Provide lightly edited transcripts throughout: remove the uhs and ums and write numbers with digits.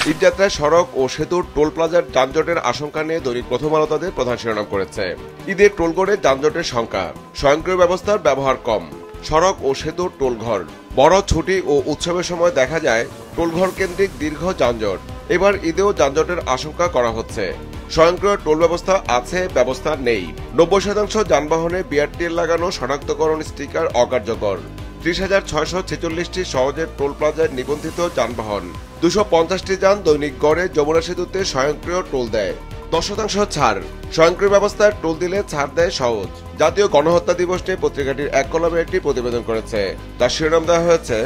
ঈদযাত্রায় সড়ক ও সেতুর টোল প্লাজার যানজটের আশঙ্কা নিয়ে দৈনিক প্রথম আলো তাদের প্রধান শিরোনাম করেছে। ঈদের টোলগড়ে যানজটের সংখ্যা, স্বয়ংক্রিয় ব্যবস্থার ব্যবহার কম, সড়ক ও সেতুর টোলঘর। বড় ছুটি ও উৎসবের সময় দেখা যায় টোলঘর কেন্দ্রিক দীর্ঘ যানজট। এবার ঈদেও যানজটের আশঙ্কা করা হচ্ছে। স্বয়ংক্রিয় টোল ব্যবস্থা আছে, ব্যবস্থা নেই। 90% যানবাহনে বিআরটিএল লাগানো শনাক্তকরণ স্টিকার অকার্যকর। 30,646টি সহজের টোল প্লাজায় নিবন্ধিত যানবাহন। 250টি যান দৈনিক গড়ে যমুনা সেতুতে স্বয়ংক্রিয় টোল দেয়। 10% ছাড়, স্বয়ংক্রিয় ব্যবস্থায় টোল দিলে ছাড় দেয় সহজ। জাতীয় গণহত্যা দিবস নিয়ে পত্রিকাটির এক কলামে একটি প্রতিবেদন করেছে। তার শিরোনাম দেওয়া হয়েছে,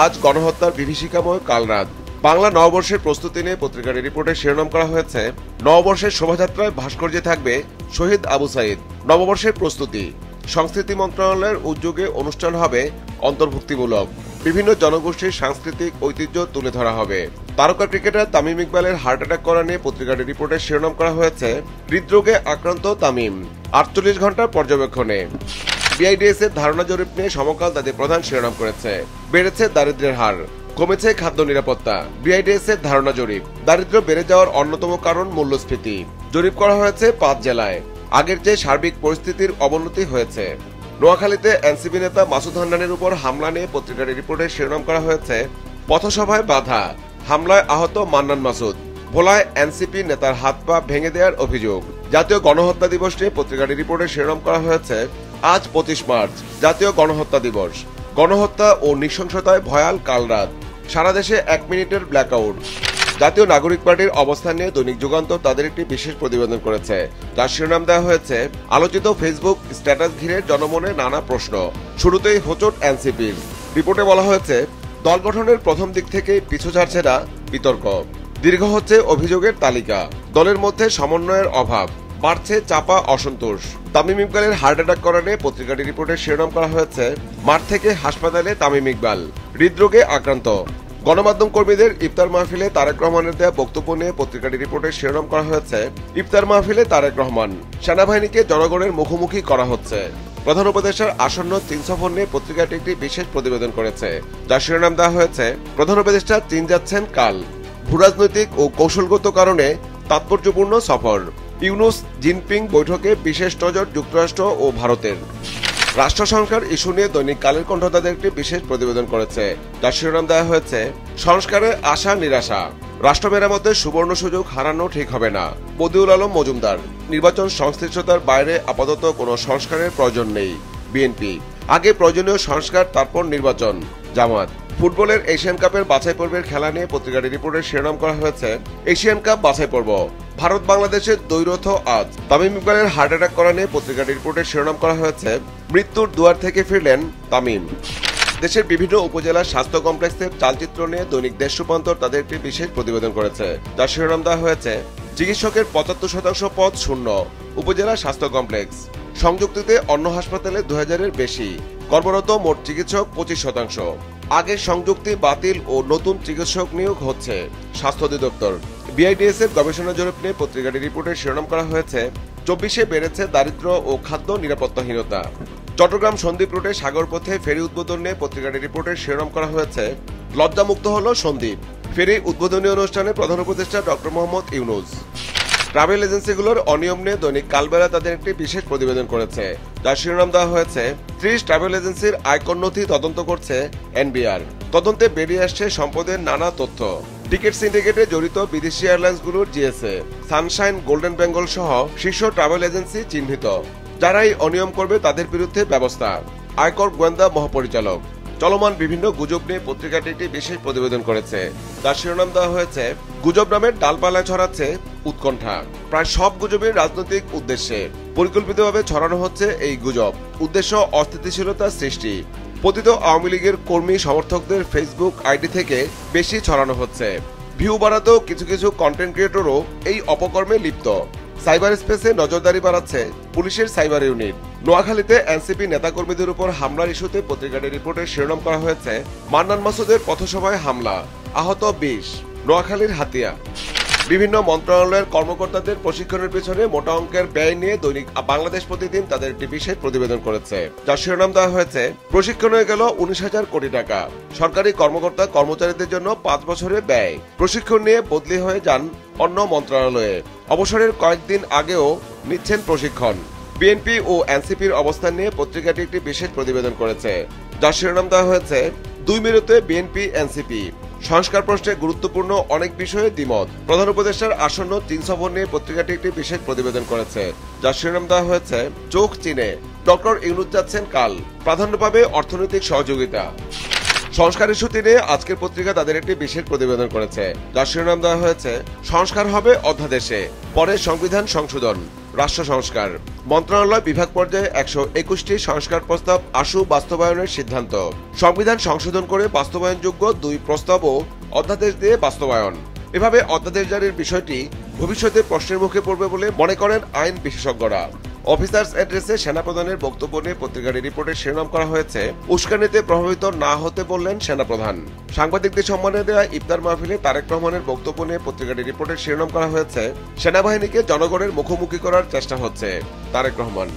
আজ গণহত্যার বিভীষিকাময় কাল রাত। বাংলা নববর্ষের প্রস্তুতি নিয়ে পত্রিকাটির রিপোর্টে শিরোনাম করা হয়েছে, নববর্ষের শোভাযাত্রায় ভাস্কর্যে থাকবে শহীদ আবু সাইদ। নববর্ষের প্রস্তুতি, সংস্কৃতি মন্ত্রণালয়ের উদ্যোগে অনুষ্ঠান হবে অন্তর্ভুক্তিমূলক। বিভিন্ন জনগোষ্ঠীর সাংস্কৃতিক ঐতিহ্য তুলে ধরা হবে। তারকা ক্রিকেটার তামিম ইকবালের হার্ট অ্যাটাক করা নিয়ে পত্রিকাটির রিপোর্টে শিরোনাম করা হয়েছে, হৃদরোগে আক্রান্ত তামিম, 48 ঘন্টার পর্যবেক্ষণে। বিআইডিএস এর ধারণা জরিপ নিয়ে সমকাল তাদের প্রধান শিরোনাম করেছে, বেড়েছে দারিদ্র্যের হার, কমেছে খাদ্য নিরাপত্তা। বিআইডিএস এর ধারণা জরিপ, দারিদ্র্য বেড়ে যাওয়ার অন্যতম কারণ মূল্যস্ফীতি। জরিপ করা হয়েছে 5 জেলায়। আগের চেয়ে সার্বিক পরিস্থিতির অবনতি হয়েছে। নোয়াখালীতে এনসিপি নেতা মাসুদ হান্নানের উপর হামলা নিয়ে পত্রিকাটির রিপোর্টে শিরোনাম করা হয়েছে, পথসভায় বাধা, হামলায় আহত মান্নান মাসুদ। ভোলায় এনসিপি নেতার হাত পা ভেঙে দেওয়ার অভিযোগ। জাতীয় গণহত্যা দিবস নিয়ে পত্রিকাটির রিপোর্টে শিরোনাম করা হয়েছে, আজ 25 মার্চ, জাতীয় গণহত্যা দিবস। গণহত্যা ও নৃশংসতায় ভয়াল কাল রাত, সারা দেশে 1 মিনিটের ব্ল্যাকআউট। জাতীয় নাগরিক পার্টির অবস্থান নিয়ে দৈনিক যুগান্তর তাদের একটি বিশেষ প্রতিবেদন করেছে। যার শিরোনাম দেওয়া হয়েছে, আলোচিত ফেসবুক স্ট্যাটাস ঘিরে জনমনে নানা প্রশ্ন, শুরুতেই হোঁচট এনসিপির। রিপোর্টে বলা হয়েছে, দল গঠনের প্রথম দিক থেকেই পিছু ছাড়ছে না বিতর্ক। দীর্ঘ হচ্ছে অভিযোগের তালিকা, দলের মধ্যে সমন্বয়ের অভাব, বাড়ছে চাপা অসন্তোষ। তামিম ইকবালের হার্ট অ্যাটাক করা নিয়ে পত্রিকাটির রিপোর্টে শিরোনাম করা হয়েছে, মাঠ থেকে হাসপাতালে তামিম ইকবাল, হৃদরোগে আক্রান্ত। গণমাধ্যম কর্মীদের ইফতার মাহফিলে তারেক রহমানের দেয়া বক্তব্য নিয়ে পত্রিকাটির রিপোর্টে শিরোনাম করা হয়েছে, ইফতার মাহফিলে তারেক রহমান, সেনাবাহিনীকে জনগণের মুখোমুখি করা হচ্ছে। প্রধান উপদেষ্টার আসন্ন চীন সফর নিয়ে পত্রিকাটি একটি বিশেষ প্রতিবেদন করেছে। যার শিরোনাম দেওয়া হয়েছে, প্রধান উপদেষ্টা চীন যাচ্ছেন কাল, ভূরাজনৈতিক ও কৌশলগত কারণে তাৎপর্যপূর্ণ সফর। ইউনুস জিনপিং বৈঠকে বিশেষ নজর যুক্তরাষ্ট্র ও ভারতের। রাষ্ট্র সংস্কার ইস্যু নিয়ে দৈনিক কালের কণ্ঠ তাদের একটি বিশেষ প্রতিবেদন করেছে। যার শিরোনাম দেওয়া হয়েছে, সংস্কারে আশা নিরাশা, রাষ্ট্র মেরামতের সুবর্ণ সুযোগ হারানো ঠিক হবে না। বদিউল আলম মজুমদার, নির্বাচন সংশ্লিষ্টতার বাইরে আপাতত কোনো সংস্কারের প্রয়োজন নেই। বিএনপি, আগে প্রয়োজনীয় সংস্কার তারপর নির্বাচন। জামাত, ফুটবলের এশিয়ান কাপের বাছাই পর্বের খেলা নিয়ে পত্রিকাটির রিপোর্টের শিরোনাম করা হয়েছে, এশিয়ান কাপ বাছাই পর্ব, ভারত বাংলাদেশের দ্বৈরথ আজ। তামিম ইকবালের হার্ট অ্যাটাক করা নিয়ে পত্রিকাটির রিপোর্টের শিরোনাম করা হয়েছে, মৃত্যুর দুয়ার থেকে ফিরলেন তামিম। দেশের বিভিন্ন উপজেলার স্বাস্থ্য কমপ্লেক্সের চালচিত্র নিয়ে দৈনিক দেশ রূপান্তর তাদের একটি বিশেষ প্রতিবেদন করেছে। যার শিরোনাম দেওয়া হয়েছে, চিকিৎসকের 75% পদ শূন্য, উপজেলা স্বাস্থ্য কমপ্লেক্স। সংযুক্তিতে অন্য হাসপাতালে 2000-এর বেশি, কর্মরত মোট চিকিৎসক 25%। আগের সংযুক্তি বাতিল ও নতুন চিকিৎসক নিয়োগ হচ্ছে, স্বাস্থ্য অধিদপ্তর। বিআইডিএস এর গবেষণা জরিপ নিয়ে পত্রিকাটির রিপোর্টের শিরোনাম করা হয়েছে, 24-এ বেড়েছে দারিদ্র্য ও খাদ্য নিরাপত্তাহীনতা। চট্টগ্রাম সন্দ্বীপ রুটে সাগরপথে ফেরি উদ্বোধন নিয়ে পত্রিকাটির রিপোর্টের শিরোনাম করা হয়েছে, লজ্জামুক্ত হল সন্দ্বীপ। ফেরি উদ্বোধনী অনুষ্ঠানে প্রধান উপদেষ্টা ডক্টর মোহাম্মদ ইউনুস। ট্রাভেল এজেন্সিগুলোর অনিয়ম নিয়ে দৈনিক কালবেলা তাদের একটি বিশেষ প্রতিবেদন করেছে। যার শিরোনাম দেওয়া হয়েছে, 30 ট্রাভেল এজেন্সির আয়কর নথি তদন্ত করছে এনবিআর। তদন্তে বেরিয়ে আসছে সম্পদের নানা তথ্য। টিকিট সিন্ডিকেটে জড়িত বিদেশি এয়ারলাইন্সগুলোর জিএসএ, সানশাইন, গোল্ডেন বেঙ্গল সহ শীর্ষ ট্রাভেল এজেন্সি চিহ্নিত। যারাই অনিয়ম করবে তাদের বিরুদ্ধে ব্যবস্থা, আয়কর গোয়েন্দা মহাপরিচালক। চলমান বিভিন্ন গুজব নিয়ে পত্রিকাটি একটি বিশেষ প্রতিবেদন করেছে। তার শিরোনাম দেওয়া হয়েছে, গুজব নামের ডালপালায় ছড়াচ্ছে উৎকণ্ঠা। প্রায় সব গুজবের রাজনৈতিক উদ্দেশ্যে পরিকল্পিতভাবে ছড়ানো হচ্ছে এই গুজব। উদ্দেশ্য অস্থিতিশীলতা সৃষ্টি। পতিত আওয়ামী লীগের কর্মী সমর্থকদের ফেসবুক আইডি থেকে বেশি ছড়ানো হচ্ছে। ভিউ বাড়াতেও কিছু কিছু কন্টেন্ট ক্রিয়েটরও এই অপকর্মে লিপ্ত। সাইবার স্পেসে নজরদারি বাড়াচ্ছে পুলিশের সাইবার ইউনিট। নোয়াখালীতে এনসিপি নেতাকর্মীদের উপর হামলার ইস্যুতে পত্রিকাটির রিপোর্টের শিরোনাম করা হয়েছে, মান্নান মাসুদের পথসভায় হামলা, আহত 20, নোয়াখালীর হাতিয়া। বিভিন্ন মন্ত্রণালয়ের কর্মকর্তাদের প্রশিক্ষণের পেছনে মোটা অঙ্কের ব্যয় নিয়ে দৈনিক বাংলাদেশ প্রতিদিন তাদের একটি বিশেষ প্রতিবেদন করেছে, যার শিরোনাম দেওয়া হয়েছে প্রশিক্ষণ হয়ে গেল 19,000 কোটি টাকা। সরকারি কর্মকর্তা কর্মচারীদের জন্য 5 বছরের ব্যয়। প্রশিক্ষণ নিয়ে বদলি হয়ে যান অন্য মন্ত্রণালয়ে। অবসরের কয়েকদিন আগেও নিচ্ছেন প্রশিক্ষণ। বিএনপি ও এনসিপির অবস্থান নিয়ে পত্রিকাটি একটি বিশেষ প্রতিবেদন করেছে, যার শিরোনাম দেওয়া হয়েছে 2 মেরুতে বিএনপি এনসিপি। সংস্কার প্রশ্নে গুরুত্বপূর্ণ অনেক বিষয়ে দ্বিমত। প্রধান উপদেষ্টার আসন্ন চীন সফর নিয়ে পত্রিকাটি একটি বিশেষ প্রতিবেদন করেছে, যার শিরোনাম দেওয়া হয়েছে চোখ চীনে, ডক্টর ইউনূস যাচ্ছেন কাল, প্রাধান্য পাবে অর্থনৈতিক সহযোগিতা। সংস্কার ইস্যুতে নিয়ে আজকের পত্রিকা তাদের একটি বিশেষ প্রতিবেদন করেছে, যার শিরোনাম দেওয়া হয়েছে সংস্কার হবে অধ্যাদেশে, পরে সংবিধান সংশোধন, রাষ্ট্র সংস্কার। মন্ত্রণালয় বিভাগ পর্যায়ে 121টি সংস্কার প্রস্তাব আশু বাস্তবায়নের সিদ্ধান্ত। সংবিধান সংশোধন করে বাস্তবায়নযোগ্য 2 প্রস্তাবও অধ্যাদেশ দিয়ে বাস্তবায়ন। এভাবে অধ্যাদেশ জারির বিষয়টি ভবিষ্যতে প্রশ্নের মুখে পড়বে বলে মনে করেন আইন বিশেষজ্ঞরা। অফিসার্স অ্যাড্রেসে সেনাপ্রধানের বক্তব্য নিয়ে পত্রিকাটির রিপোর্টে শিরোনাম করা হয়েছে উস্কানিতে প্রভাবিত না হতে বললেন সেনাপ্রধান। সাংবাদিকদের সম্মানে দেওয়া ইফতার মাহফিলে তারেক রহমানের বক্তব্য নিয়ে পত্রিকাটির রিপোর্টে শিরোনাম করা হয়েছে সেনাবাহিনীকে জনগণের মুখোমুখি করার চেষ্টা হচ্ছে, তারেক রহমান।